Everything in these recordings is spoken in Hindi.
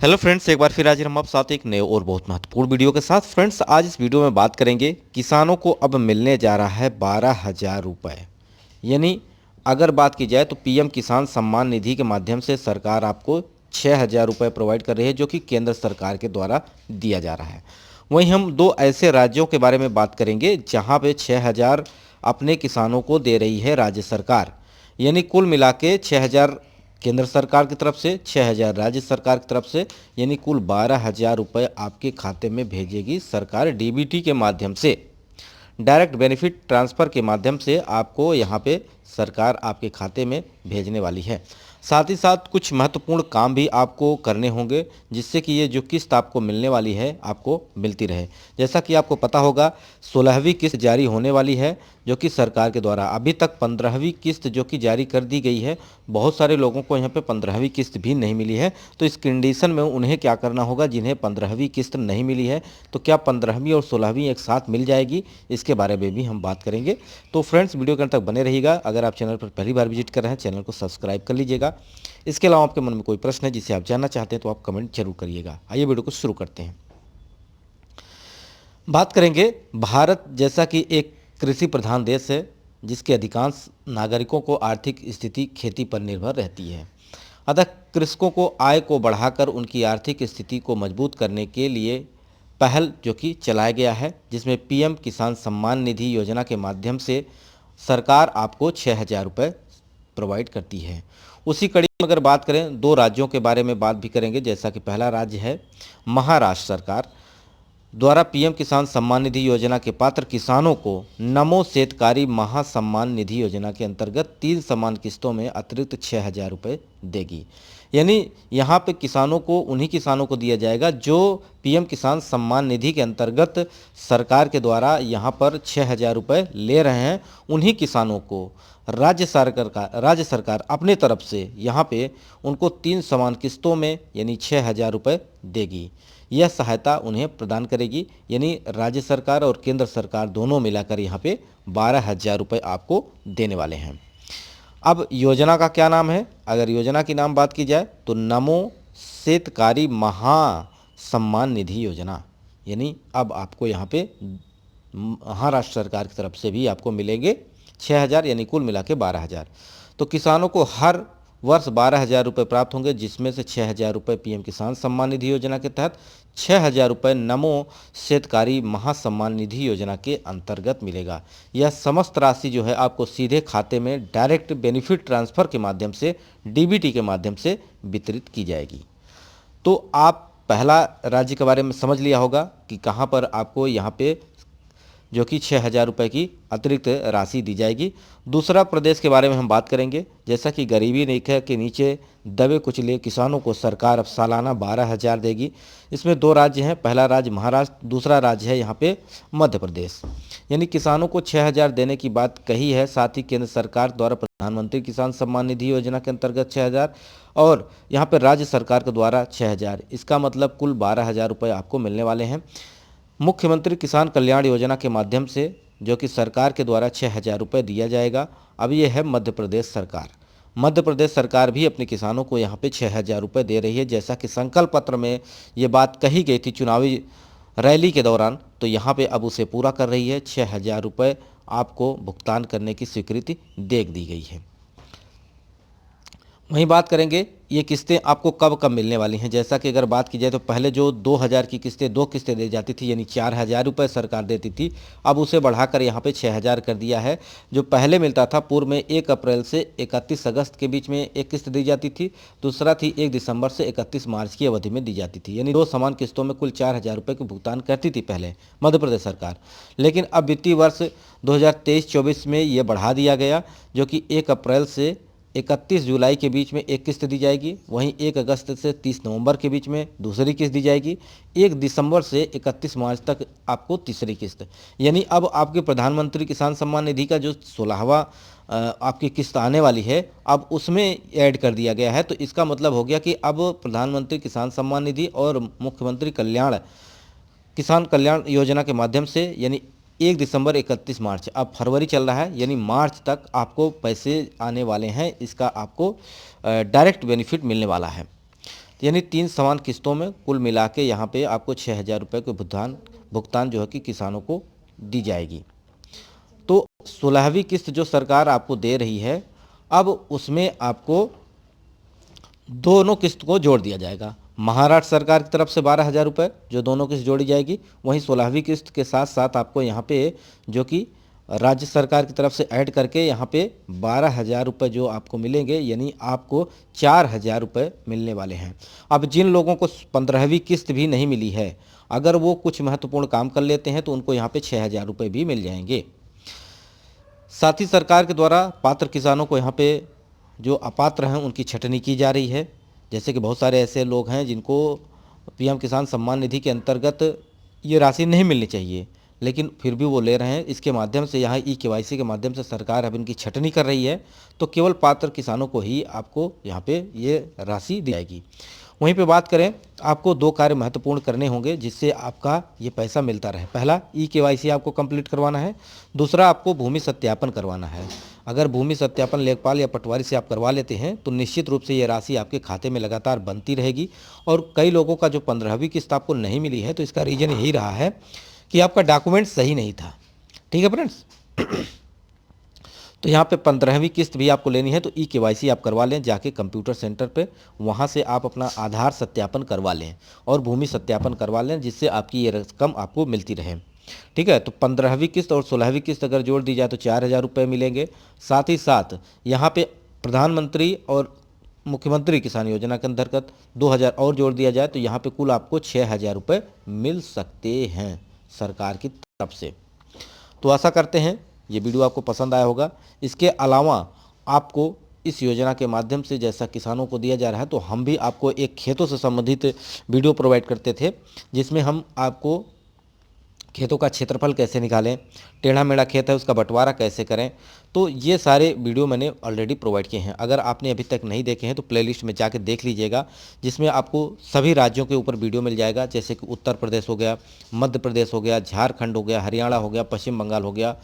हेलो फ्रेंड्स, एक बार फिर हाजिर हम आप साथ एक नए और बहुत महत्वपूर्ण वीडियो के साथ। फ्रेंड्स, आज इस वीडियो में बात करेंगे किसानों को अब मिलने जा रहा है 12,000 रुपये। यानी अगर बात की जाए तो पीएम किसान सम्मान निधि के माध्यम से सरकार आपको 6,000 रुपये प्रोवाइड कर रही है, जो कि केंद्र सरकार के द्वारा दिया जा रहा है। वहीं हम दो ऐसे राज्यों के बारे में बात करेंगे जहां पे 6,000 अपने किसानों को दे रही है राज्य सरकार। यानी कुल मिला के 6,000 केंद्र सरकार की तरफ से, 6,000 राज्य सरकार की तरफ से, यानी कुल 12,000 रुपये आपके खाते में भेजेगी सरकार डीबीटी के माध्यम से। डायरेक्ट बेनिफिट ट्रांसफ़र के माध्यम से आपको यहाँ पे सरकार आपके खाते में भेजने वाली है। साथ ही साथ कुछ महत्वपूर्ण काम भी आपको करने होंगे, जिससे कि ये जो किस्त आपको मिलने वाली है आपको मिलती रहे। जैसा कि आपको पता होगा, 16वीं किस्त जारी होने वाली है, जो कि सरकार के द्वारा। अभी तक 15वीं किस्त जो कि जारी कर दी गई है। बहुत सारे लोगों को यहाँ पे 15वीं किस्त भी नहीं मिली है। तो इस कंडीशन में उन्हें क्या करना होगा, जिन्हें 15वीं किस्त नहीं मिली है, तो क्या 15वीं और 16वीं एक साथ मिल जाएगी, इसके बारे में भी हम बात करेंगे। तो फ्रेंड्स, वीडियो के अंत तक बने रहिएगा। अगर आप चैनल पर पहली बार विजिट कर रहे हैं, चैनल को सब्सक्राइब कर लीजिएगा। इसके अलावा आपके मन में कोई प्रश्न है जिसे आप जानना चाहते हैं तो आप कमेंट जरूर करिएगा। आइए वीडियो को शुरू करते हैं। बात करेंगे, भारत जैसा कि एक कृषि प्रधान देश है, जिसके अधिकांश नागरिकों को आर्थिक स्थिति खेती पर निर्भर रहती है। अतः कृषकों को आय को बढ़ाकर उनकी आर्थिक स्थिति को मजबूत करने के लिए पहल जो कि चलाया गया है, जिसमें पीएम किसान सम्मान निधि योजना के माध्यम से सरकार आपको 6,000 रुपये प्रोवाइड करती है। उसी कड़ी में अगर बात करें, दो राज्यों के बारे में बात भी करेंगे। जैसा कि पहला राज्य है महाराष्ट्र सरकार द्वारा पीएम किसान सम्मान निधि योजना के पात्र किसानों को नमो शेतकारी महासम्मान निधि योजना के अंतर्गत 3 समान किस्तों में अतिरिक्त 6,000 रुपये देगी। यानी यहाँ पे किसानों को, उन्हीं किसानों को दिया जाएगा जो पीएम किसान सम्मान निधि के अंतर्गत सरकार के द्वारा यहाँ पर 6,000 रुपये ले रहे हैं। उन्हीं किसानों को राज्य सरकार अपने तरफ से यहाँ पे उनको 3 समान किस्तों में यानी 6,000 रुपये देगी। यह सहायता उन्हें प्रदान करेगी। यानी राज्य सरकार और केंद्र सरकार दोनों मिलाकर यहाँ पे 12,000 रुपये आपको देने वाले हैं। अब योजना का क्या नाम है? अगर योजना की नाम बात की जाए तो नमो शेतकारी महासम्मान निधि योजना। यानी अब आपको यहाँ पे महाराष्ट्र सरकार की तरफ से भी आपको मिलेंगे 6,000, यानी कुल मिला के 12,000। तो किसानों को हर वर्ष 12,000 रुपये प्राप्त होंगे, जिसमें से 6,000 रुपये पीएम किसान सम्मान निधि योजना के तहत, 6,000 रुपये नमो शेतकारी महासम्मान निधि योजना के अंतर्गत मिलेगा। यह समस्त राशि जो है आपको सीधे खाते में डायरेक्ट बेनिफिट ट्रांसफ़र के माध्यम से, डीबीटी के माध्यम से वितरित की जाएगी। तो आप पहला राज्य के बारे में समझ लिया होगा कि कहाँ पर आपको यहाँ पे जो कि 6,000 रुपये की अतिरिक्त राशि दी जाएगी। दूसरा प्रदेश के बारे में हम बात करेंगे। जैसा कि गरीबी रेखा के नीचे दबे कुचले किसानों को सरकार अब सालाना 12,000 देगी। इसमें दो राज्य हैं, पहला राज्य महाराष्ट्र, दूसरा राज्य है यहाँ पे मध्य प्रदेश। यानी किसानों को 6,000 देने की बात कही है। साथ ही केंद्र सरकार द्वारा प्रधानमंत्री किसान सम्मान निधि योजना के अंतर्गत 6,000 और यहाँ पर राज्य सरकार के द्वारा 6,000, इसका मतलब कुल 12,000 रुपये आपको मिलने वाले हैं। मुख्यमंत्री किसान कल्याण योजना के माध्यम से जो कि सरकार के द्वारा 6,000 रुपये दिया जाएगा। अब ये है मध्य प्रदेश सरकार। मध्य प्रदेश सरकार भी अपने किसानों को यहाँ पे 6,000 रुपये दे रही है। जैसा कि संकल्प पत्र में ये बात कही गई थी चुनावी रैली के दौरान, तो यहाँ पे अब उसे पूरा कर रही है। 6,000 रुपये आपको भुगतान करने की स्वीकृति दे दी गई है। वहीं बात करेंगे, ये किस्तें आपको कब कब मिलने वाली हैं। जैसा कि अगर बात की जाए तो पहले जो 2,000 की किस्तें, 2 किस्तें दी जाती थी, यानी 4,000 रुपये सरकार देती थी। अब उसे बढ़ाकर यहाँ पे 6,000 कर दिया है। जो पहले मिलता था पूर्व में 1 अप्रैल से 31 अगस्त के बीच में एक किस्त दी जाती थी, दूसरा थी 1 दिसंबर से 31 मार्च की अवधि में दी जाती थी। यानी 2 समान किस्तों में कुल 4,000 रुपये का भुगतान करती थी पहले मध्य प्रदेश सरकार। लेकिन अब वित्तीय वर्ष 2023-24 में ये बढ़ा दिया गया, जो कि 1 अप्रैल से 31 जुलाई के बीच में एक किस्त दी जाएगी। वहीं 1 अगस्त से 30 नवंबर के बीच में दूसरी किस्त दी जाएगी। 1 दिसंबर से 31 मार्च तक आपको तीसरी किस्त। यानी अब आपके प्रधानमंत्री किसान सम्मान निधि का जो 16वां आपकी किस्त आने वाली है, अब उसमें ऐड कर दिया गया है। तो इसका मतलब हो गया कि अब प्रधानमंत्री किसान सम्मान निधि और मुख्यमंत्री किसान कल्याण योजना के माध्यम से, यानी 1 दिसंबर 31 मार्च, अब फरवरी चल रहा है, यानी मार्च तक आपको पैसे आने वाले हैं। इसका आपको डायरेक्ट बेनिफिट मिलने वाला है। यानी 3 समान किस्तों में कुल मिला के यहाँ पे आपको 6,000 रुपये के भुगतान जो है कि किसानों को दी जाएगी। तो 16वीं किस्त जो सरकार आपको दे रही है, अब उसमें आपको दोनों किस्त को जोड़ दिया जाएगा। महाराष्ट्र सरकार की तरफ से 12,000 रुपये जो दोनों किस्त जोड़ी जाएगी, वहीं 16वीं किस्त के साथ साथ आपको यहाँ पे जो कि राज्य सरकार की तरफ से ऐड करके यहाँ पे 12,000 रुपये जो आपको मिलेंगे, यानी आपको 4,000 रुपये मिलने वाले हैं। अब जिन लोगों को 15वीं किस्त भी नहीं मिली है, अगर वो कुछ महत्वपूर्ण काम कर लेते हैं तो उनको यहाँ पे 6,000 रुपये भी मिल जाएंगे। साथ ही सरकार के द्वारा पात्र किसानों को यहाँ पे जो अपात्र हैं उनकी छटनी की जा रही है। जैसे कि बहुत सारे ऐसे लोग हैं जिनको पीएम किसान सम्मान निधि के अंतर्गत ये राशि नहीं मिलनी चाहिए, लेकिन फिर भी वो ले रहे हैं। इसके माध्यम से यहाँ ई-केवाईसी के माध्यम से सरकार अब इनकी छटनी कर रही है, तो केवल पात्र किसानों को ही आपको यहाँ पे ये राशि दी जाएगी। वहीं पे बात करें, आपको 2 कार्य महत्वपूर्ण करने होंगे जिससे आपका ये पैसा मिलता रहे। पहला, ई-केवाईसी आपको कंप्लीट करवाना है। दूसरा, आपको भूमि सत्यापन करवाना है। अगर भूमि सत्यापन लेखपाल या पटवारी से आप करवा लेते हैं तो निश्चित रूप से ये राशि आपके खाते में लगातार बनती रहेगी। और कई लोगों का जो 15वीं किस्त आपको नहीं मिली है, तो इसका रीज़न यही रहा है कि आपका डॉक्यूमेंट सही नहीं था। ठीक है फ्रेंड्स। तो यहाँ पे 15वीं किस्त भी आपको लेनी है तो ई-केवाईसी आप करवा लें जाके कंप्यूटर सेंटर पे, वहाँ से आप अपना आधार सत्यापन करवा लें और भूमि सत्यापन करवा लें, जिससे आपकी ये रकम आपको मिलती रहे। ठीक है। तो 15वीं किस्त और 16वीं किस्त अगर जोड़ दी जाए तो 4,000 रुपये मिलेंगे। साथ ही साथ यहाँ पे प्रधानमंत्री और मुख्यमंत्री किसान योजना के अंतर्गत 2,000 और जोड़ दिया जाए तो यहाँ पे कुल आपको 6,000 रुपये मिल सकते हैं सरकार की तरफ से। तो आशा करते हैं ये वीडियो आपको पसंद आया होगा। इसके अलावा आपको इस योजना के माध्यम से जैसा किसानों को दिया जा रहा है, तो हम भी आपको एक खेतों से संबंधित वीडियो प्रोवाइड करते थे, जिसमें हम आपको खेतों का क्षेत्रफल कैसे निकालें, टेढ़ा मेढ़ा खेत है उसका बंटवारा कैसे करें, तो ये सारे वीडियो मैंने ऑलरेडी प्रोवाइड किए हैं। अगर आपने अभी तक नहीं देखे हैं तो प्लेलिस्ट में जाके देख लीजिएगा, जिसमें आपको सभी राज्यों के ऊपर वीडियो मिल जाएगा। जैसे कि उत्तर प्रदेश हो गया, मध्य प्रदेश हो गया, झारखंड हो गया, हरियाणा हो गया, पश्चिम बंगाल हो गया,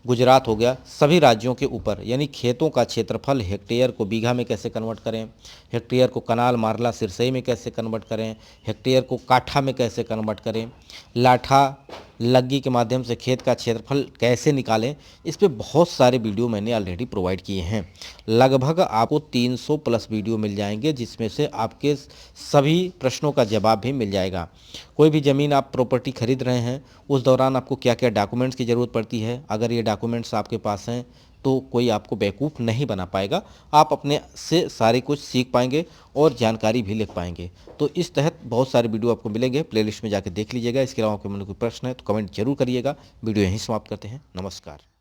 गुजरात हो गया, सभी राज्यों के ऊपर, यानी खेतों का क्षेत्रफल हेक्टेयर को बीघा में कैसे कन्वर्ट करें, हेक्टेयर को कनाल, मारला, सिरसई में कैसे कन्वर्ट करें, हेक्टेयर को काठा में कैसे कन्वर्ट करें, लाठा लग्गी के माध्यम से खेत का क्षेत्रफल कैसे निकालें, इस पे बहुत सारे वीडियो मैंने ऑलरेडी प्रोवाइड किए हैं। लगभग आपको 300 प्लस वीडियो मिल जाएंगे, जिसमें से आपके सभी प्रश्नों का जवाब भी मिल जाएगा। कोई भी ज़मीन आप प्रॉपर्टी खरीद रहे हैं, उस दौरान आपको क्या क्या डॉक्यूमेंट्स की ज़रूरत पड़ती है, अगर ये डॉक्यूमेंट्स आपके पास हैं तो कोई आपको बेवकूफ़ नहीं बना पाएगा। आप अपने से सारे कुछ सीख पाएंगे और जानकारी भी लिख पाएंगे। तो इस तहत बहुत सारे वीडियो आपको मिलेंगे, प्लेलिस्ट में जाकर देख लीजिएगा। इसके अलावा आपके मन में कोई प्रश्न है तो कमेंट जरूर करिएगा। वीडियो यहीं समाप्त करते हैं। नमस्कार।